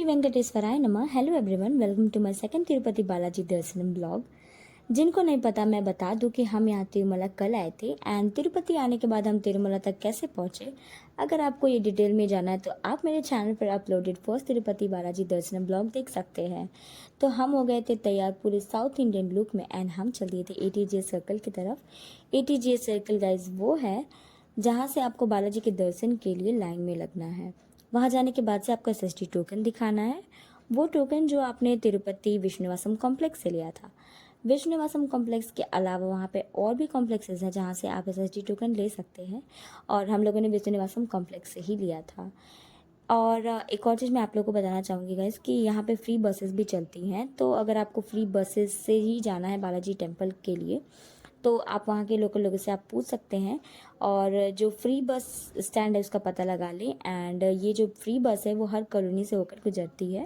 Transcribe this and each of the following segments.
वेंकटेश्वराय नमः। Hello everyone, welcome to my second Tirupati Balaji दर्शनम blog. जिनको नहीं पता मैं बता दूं कि हम यहाँ तिरुमला कल आए थे एंड तिरुपति आने के बाद हम तिरुमला तक कैसे पहुँचे। अगर आपको ये डिटेल में जाना है तो आप मेरे चैनल पर अपलोडेड फर्स्ट तिरुपति बालाजी दर्शनम ब्लॉग देख सकते हैं। तो हम हो गए थे तैयार पूरे साउथ इंडियन लुक में एंड हम चल दिए थे ATGS सर्कल की तरफ। ATGS सर्कल गाइज वो है जहाँ से आपको बालाजी के दर्शन के लिए लाइन में लगना है। वहाँ जाने के बाद से आपका SSD टोकन दिखाना है, वो टोकन जो आपने तिरुपति विष्णुवासम कॉम्प्लेक्स से लिया था। विष्णुवासम कॉम्प्लेक्स के अलावा वहाँ पे और भी कॉम्प्लेक्सेस हैं जहाँ से आप SSD टोकन ले सकते हैं और हम लोगों ने विष्णुवासम कॉम्प्लेक्स से ही लिया था। और एक और चीज़ मैं आप लोगों को बताना चाहूँगी गाइस कि यहाँ पे फ्री बसेस भी चलती हैं, तो अगर आपको फ्री बसेस से ही जाना है बालाजी टेम्पल के लिए तो आप वहाँ के लोकल लोगों से आप पूछ सकते हैं और जो फ्री बस स्टैंड है उसका पता लगा लें। एंड ये जो फ्री बस है वो हर कॉलोनी से होकर गुजरती है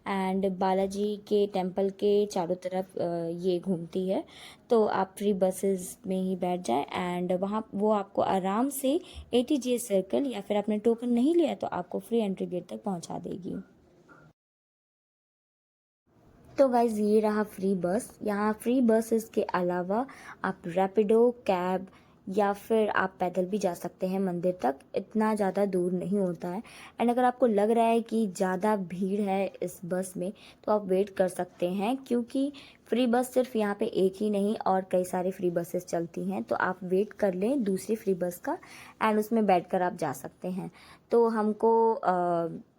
एंड बालाजी के टेम्पल के चारों तरफ ये घूमती है। तो आप फ्री बसेस में ही बैठ जाएं एंड वहाँ वो आपको आराम से ATGS सर्कल या फिर आपने टोकन नहीं लिया तो आपको फ्री एंट्री गेट तक पहुँचा देगी। तो गाइज़ ये रहा फ्री बस। यहाँ फ्री बस इसके अलावा आप रैपिडो कैब या फिर आप पैदल भी जा सकते हैं मंदिर तक, इतना ज़्यादा दूर नहीं होता है। एंड अगर आपको लग रहा है कि ज़्यादा भीड़ है इस बस में तो आप वेट कर सकते हैं, क्योंकि फ्री बस सिर्फ यहाँ पे एक ही नहीं और कई सारी फ्री बसेस चलती हैं। तो आप वेट कर लें दूसरी फ्री बस का एंड उसमें बैठकर आप जा सकते हैं। तो हमको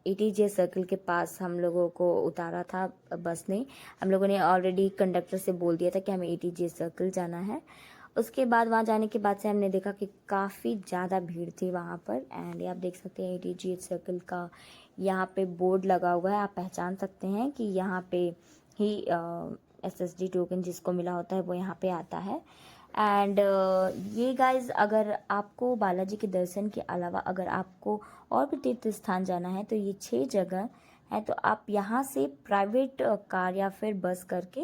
ATGS सर्कल के पास हम लोगों को उतारा था बस ने। हम लोगों ने ऑलरेडी कंडक्टर से बोल दिया था कि हमें ATGS सर्कल जाना है। उसके बाद वहाँ जाने के बाद से हमने देखा कि काफ़ी ज़्यादा भीड़ थी वहाँ पर। एंड आप देख सकते हैं ATGS सर्कल का यहाँ पे बोर्ड लगा हुआ है, आप पहचान सकते हैं कि यहाँ पे ही SSD टोकन जिसको मिला होता है वो यहाँ पे आता है। एंड ये गाइज अगर आपको बालाजी के दर्शन के अलावा अगर आपको और भी तीर्थ स्थान जाना है तो ये 6 जगह है, तो आप यहाँ से प्राइवेट कार या फिर बस करके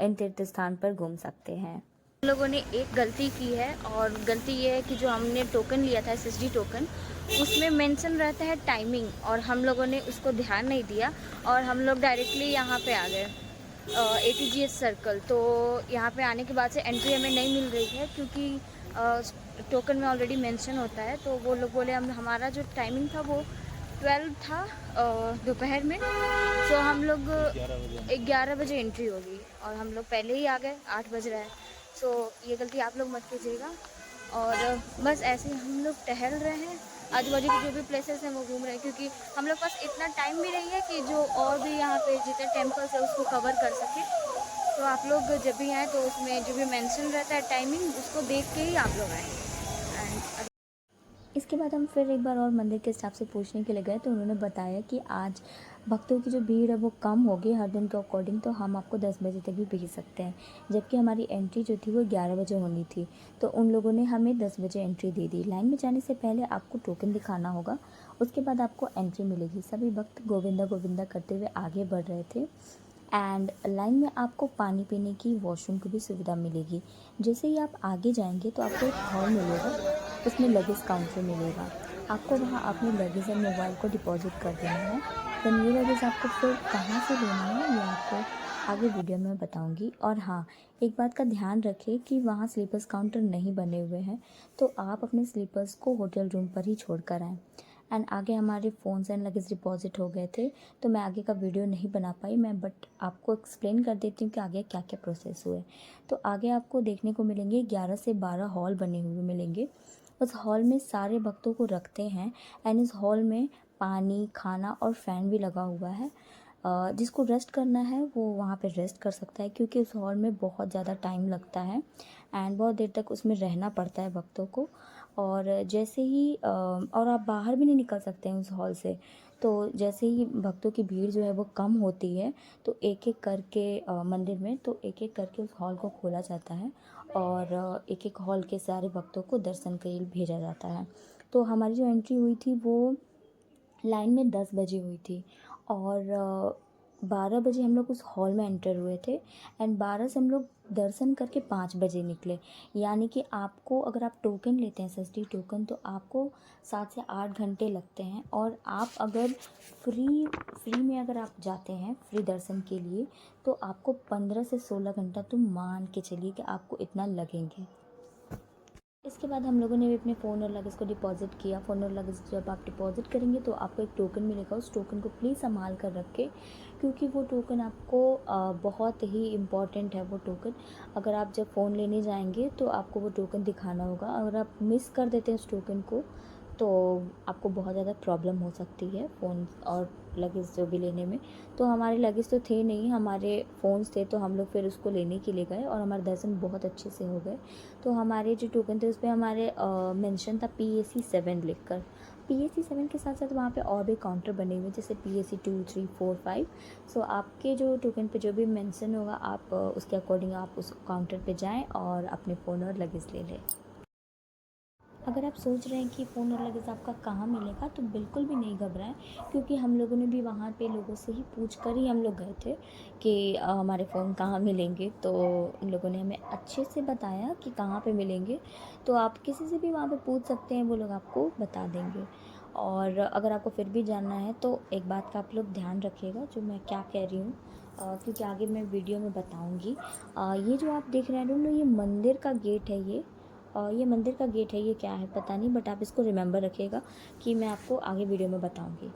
इन तीर्थ स्थान पर घूम सकते हैं। हम लोगों ने एक गलती की है और गलती ये है कि जो हमने टोकन लिया था SSD टोकन उसमें मेंशन रहता है टाइमिंग और हम लोगों ने उसको ध्यान नहीं दिया और हम लोग डायरेक्टली यहाँ पे आ गए ATGS सर्कल। तो यहाँ पे आने के बाद से एंट्री हमें नहीं मिल रही है क्योंकि टोकन में ऑलरेडी मेंशन होता है। तो वो लोग बोले हमारा जो टाइमिंग था वो 12 था दोपहर में, तो हम लोग 11 बजे एंट्री होगी और हम लोग पहले ही आ गए, 8 बज रहा है। सो ये गलती आप लोग मत कीजिएगा। और बस ऐसे ही हम लोग टहल रहे हैं, आजू बाजू के जो भी प्लेसेस हैं वो घूम रहे हैं, क्योंकि हम लोग पास इतना टाइम भी नहीं है कि जो और भी यहाँ पे जितने टेम्पल्स है उसको कवर कर सके। तो आप लोग जब भी आएँ तो उसमें जो भी मेंशन रहता है टाइमिंग उसको देख के ही आप लोग आएँ। एंड इसके बाद हम फिर एक बार और मंदिर के स्टाफ से पूछने के लिए गए तो उन्होंने बताया कि आज भक्तों की जो भीड़ है वो कम होगी हर दिन के अकॉर्डिंग, तो हम आपको 10 बजे तक भी भेज सकते हैं। जबकि हमारी एंट्री जो थी वो 11 बजे होनी थी, तो उन लोगों ने हमें 10 बजे एंट्री दे दी। लाइन में जाने से पहले आपको टोकन दिखाना होगा, उसके बाद आपको एंट्री मिलेगी। सभी भक्त गोविंदा गोविंदा करते हुए आगे बढ़ रहे थे एंड लाइन में आपको पानी पीने की, वॉशरूम की भी सुविधा मिलेगी। जैसे ही आप आगे जाएंगे तो आपको एक हॉल मिलेगा, उसमें लगेज काउंटर मिलेगा। आपको वहाँ अपने लगेज और मोबाइल को डिपॉजिट कर देना है। देन ये लगेज आपको फिर कहाँ से लेना है ये आपको आगे वीडियो में बताऊंगी। और हाँ, एक बात का ध्यान रखें कि वहाँ स्लीपर्स काउंटर नहीं बने हुए हैं, तो आप अपने स्लीपर्स को होटल रूम पर ही छोड़ कर आएँ। एंड आगे हमारे फ़ोन्स एंड लगेज डिपॉजिट हो गए थे, तो मैं आगे का वीडियो नहीं बना पाई मैं, बट आपको एक्सप्लेन कर देती हूँ कि आगे क्या क्या प्रोसेस हुए। तो आगे आपको देखने को मिलेंगे 11 से 12 हॉल बने हुए मिलेंगे। उस हॉल में सारे भक्तों को रखते हैं एंड इस हॉल में पानी, खाना और फ़ैन भी लगा हुआ है। जिसको रेस्ट करना है वो वहाँ पे रेस्ट कर सकता है, क्योंकि उस हॉल में बहुत ज़्यादा टाइम लगता है एंड बहुत देर तक उसमें रहना पड़ता है भक्तों को। और जैसे ही और आप बाहर भी नहीं निकल सकते हैं उस हॉल से। तो जैसे ही भक्तों की भीड़ जो है वो कम होती है तो एक एक करके मंदिर में तो एक एक करके उस हॉल को खोला जाता है और एक एक हॉल के सारे भक्तों को दर्शन के लिए भेजा जाता है। तो हमारी जो एंट्री हुई थी वो लाइन में 10 बजे हुई थी और 12 बजे हम लोग उस हॉल में एंटर हुए थे एंड 12 से हम लोग दर्शन करके 5 बजे निकले। यानी कि आपको अगर आप टोकन लेते हैं एसएसडी टोकन तो आपको 7 से 8 घंटे लगते हैं। और आप अगर फ्री में अगर आप जाते हैं फ्री दर्शन के लिए तो आपको 15 से 16 घंटा तो मान के चलिए कि आपको इतना लगेंगे। इसके बाद हम लोगों ने भी अपने फ़ोन और लगेज को डिपॉज़िट किया। फ़ोन और लगेज जब आप डिपॉज़िट करेंगे तो आपको एक टोकन मिलेगा, उस टोकन को प्लीज़ संभाल कर रखें क्योंकि वो टोकन आपको बहुत ही इम्पॉर्टेंट है वो टोकन। अगर आप जब फ़ोन लेने जाएंगे तो आपको वो टोकन दिखाना होगा। अगर आप मिस कर देते हैं उस टोकन को तो आपको बहुत ज़्यादा प्रॉब्लम हो सकती है फ़ोन और लगेज जो भी लेने में। तो हमारे लगेज तो थे नहीं, हमारे फ़ोन्स थे, तो हम लोग फिर उसको लेने के लिए गए और हमारे दर्शन बहुत अच्छे से हो गए। तो हमारे जो टोकन थे उस पर हमारे मेंशन था PAC 7 लिखकर। PAC 7 के साथ साथ वहाँ पे और भी काउंटर बने हुए जैसे PAC 2, 3, 4, 5। सो आपके जो टोकन पे जो भी मेंशन होगा आप उसके अकॉर्डिंग आप उस काउंटर पे जाएं और अपने फ़ोन और लगेज ले लें। अगर आप सोच रहे हैं कि फ़ोन और लगेज आपका कहाँ मिलेगा तो बिल्कुल भी नहीं घबराएं क्योंकि हम लोगों ने भी वहाँ पे लोगों से ही पूछ कर ही हम लोग गए थे कि हमारे फ़ोन कहाँ मिलेंगे। तो उन लोगों ने हमें अच्छे से बताया कि कहाँ पे मिलेंगे। तो आप किसी से भी वहाँ पे पूछ सकते हैं, वो लोग आपको बता देंगे। और अगर आपको फिर भी जानना है तो एक बात का आप लोग ध्यान रखिएगा जो मैं क्या कह रही हूँ क्योंकि आगे मैं वीडियो में बताऊँगी। ये जो आप देख रहे हैं ना ये मंदिर का गेट है। ये मंदिर का गेट है, ये क्या है पता नहीं, बट आप इसको रिमेंबर रखिएगा कि मैं आपको आगे वीडियो में बताऊंगी।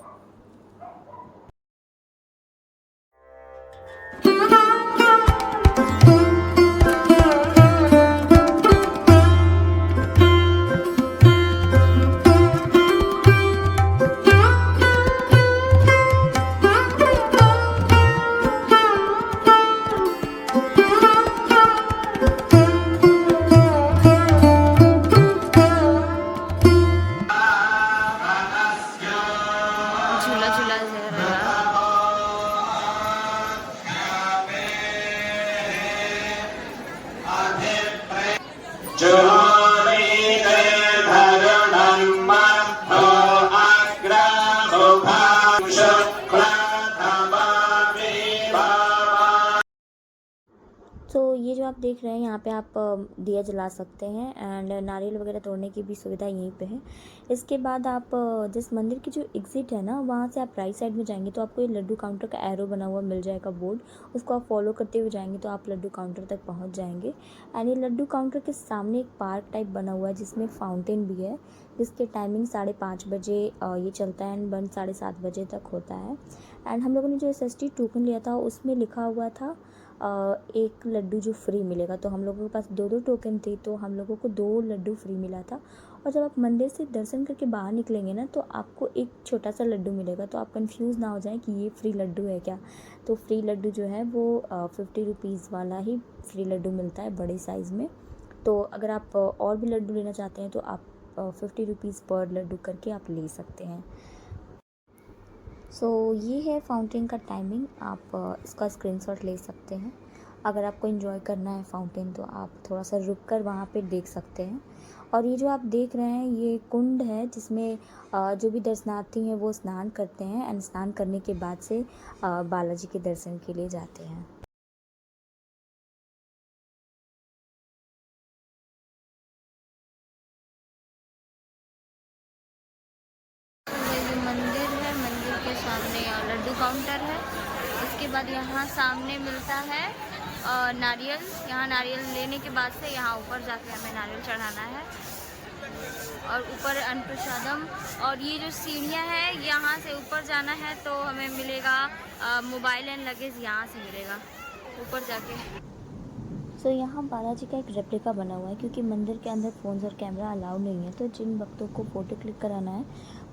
झूला झूला तो ये जो आप देख रहे हैं यहाँ पे आप दिया जला सकते हैं एंड नारियल वगैरह तोड़ने की भी सुविधा यहीं पे है। इसके बाद आप जिस मंदिर की जो एग्ज़िट है ना वहाँ से आप राइट साइड में जाएंगे तो आपको ये लड्डू काउंटर का एरो बना हुआ मिल जाएगा बोर्ड, उसको आप फॉलो करते हुए जाएंगे तो आप लड्डू काउंटर तक पहुँच जाएंगे। एंड ये लड्डू काउंटर के सामने एक पार्क टाइप बना हुआ है जिसमें फाउंटेन भी है जिसके टाइमिंग 5:30 बजे ये चलता है एंड बंद 7:30 बजे तक होता है। एंड हम लोगों ने जो SSD टोकन लिया था उसमें लिखा हुआ था एक लड्डू जो फ्री मिलेगा। तो हम लोगों के पास 2 टोकन थे तो हम लोगों को 2 लड्डू फ्री मिला था। और जब आप मंदिर से दर्शन करके बाहर निकलेंगे ना तो आपको एक छोटा सा लड्डू मिलेगा, तो आप कंफ्यूज ना हो जाएं कि ये फ्री लड्डू है क्या। तो फ्री लड्डू जो है वो 50 रुपीज़ वाला ही फ्री लड्डू मिलता है बड़े साइज़ में। तो अगर आप और भी लड्डू लेना चाहते हैं तो आप 50 रुपीज़ पर लड्डू करके आप ले सकते हैं। ये है फाउंटेन का टाइमिंग, आप इसका स्क्रीनशॉट ले सकते हैं। अगर आपको एंजॉय करना है फाउंटेन तो आप थोड़ा सा रुक कर वहाँ पे देख सकते हैं। और ये जो आप देख रहे हैं ये कुंड है जिसमें जो भी दर्शनार्थी हैं वो स्नान करते हैं एंड स्नान करने के बाद से बालाजी के दर्शन के लिए जाते हैं। ये मंदिर है, मंदिर के सामने लड्डू काउंटर है। उसके बाद यहाँ सामने मिलता है नारियल। यहाँ नारियल लेने के बाद से यहाँ ऊपर जाके हमें नारियल चढ़ाना है और ऊपर अन्नप्रसादम। और ये जो सीढ़ियाँ हैं यहाँ से ऊपर जाना है तो हमें मिलेगा मोबाइल एंड लगेज यहाँ से मिलेगा ऊपर जाके। यहाँ बालाजी का एक रेप्लिका बना हुआ है क्योंकि मंदिर के अंदर फ़ोन्स और कैमरा अलाउ नहीं है, तो जिन भक्तों को फ़ोटो क्लिक कराना है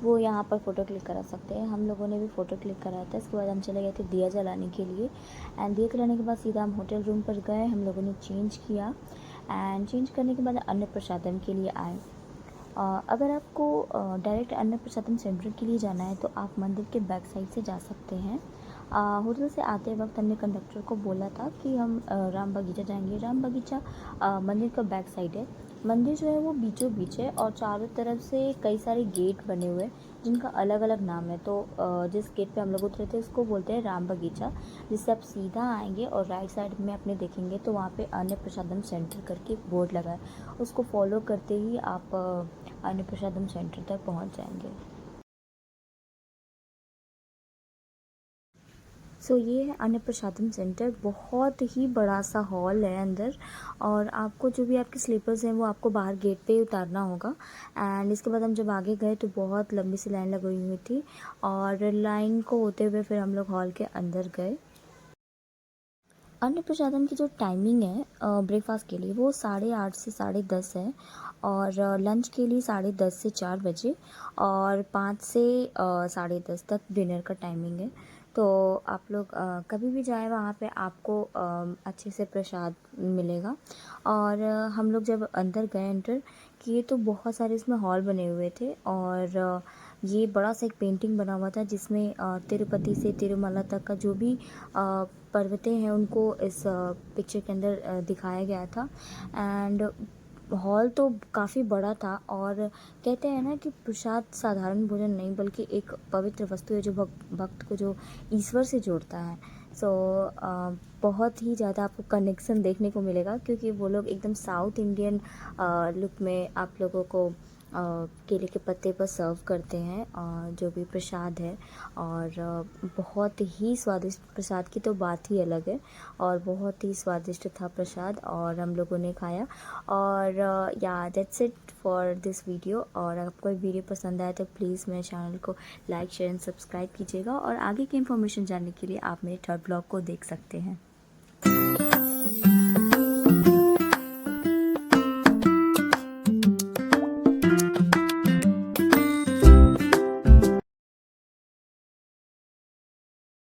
वो यहाँ पर फ़ोटो क्लिक करा सकते हैं। हम लोगों ने भी फ़ोटो क्लिक कराया था। इसके बाद हम चले गए थे दिया जलाने के लिए एंड दिया जलाने के बाद सीधा हम होटल रूम पर गए। हम लोगों ने चेंज किया एंड चेंज करने के बाद अन्न प्रसादम के लिए आए। अगर आपको डायरेक्ट अन्न प्रसादम सेंटर के लिए जाना है तो आप मंदिर के बैक साइड से जा सकते हैं। होटल से आते वक्त हमने कंडक्टर को बोला था कि हम राम बगीचा जाएंगे। राम बगीचा मंदिर का बैक साइड है। मंदिर जो है वो बीचों बीच है और चारों तरफ से कई सारे गेट बने हुए हैं जिनका अलग अलग नाम है। तो जिस गेट पे हम लोग उतरे थे उसको बोलते हैं राम बगीचा। जिससे आप सीधा आएंगे और राइट साइड में अपने देखेंगे तो वहाँ पे अन्न प्रसादम सेंटर करके एक बोर्ड लगा है। उसको फॉलो करते ही आप अन्न प्रसादम सेंटर तक पहुँच जाएंगे। ये है अन्न प्रसादम सेंटर। बहुत ही बड़ा सा हॉल है अंदर, और आपको जो भी आपके स्लीपर्स हैं वो आपको बाहर गेट पे ही उतारना होगा। एंड इसके बाद हम जब आगे गए तो बहुत लंबी सी लाइन लगी हुई थी, और लाइन को होते हुए फिर हम लोग हॉल के अंदर गए। अन्न प्रसादम की जो टाइमिंग है ब्रेकफास्ट के लिए वो 8:30 से 10:30 है, और लंच के लिए 10:30 से 4 बजे, और 5 से 10:30 तक डिनर का टाइमिंग है। तो आप लोग कभी भी जाए वहाँ पे आपको अच्छे से प्रसाद मिलेगा। और हम लोग जब अंदर गए एंटर किए तो बहुत सारे इसमें हॉल बने हुए थे, और ये बड़ा सा एक पेंटिंग बना हुआ था जिसमें तिरुपति से तिरुमला तक का जो भी पर्वतें हैं उनको इस पिक्चर के अंदर दिखाया गया था। एंड हॉल तो काफ़ी बड़ा था, और कहते हैं ना कि प्रसाद साधारण भोजन नहीं बल्कि एक पवित्र वस्तु है जो भक्त को जो ईश्वर से जोड़ता है। सो बहुत ही ज़्यादा आपको कनेक्शन देखने को मिलेगा, क्योंकि वो लोग एकदम साउथ इंडियन लुक में आप लोगों को केले के पत्ते पर सर्व करते हैं जो भी प्रसाद है। और बहुत ही स्वादिष्ट, प्रसाद की तो बात ही अलग है, और बहुत ही स्वादिष्ट था प्रसाद और हम लोगों ने खाया। और या that's it for this video. और अगर आपको वीडियो पसंद आया तो प्लीज़ मेरे चैनल को लाइक शेयर एंड सब्सक्राइब कीजिएगा, और आगे की इन्फॉर्मेशन जानने के लिए आप मेरे थर्ड ब्लॉग को देख सकते हैं।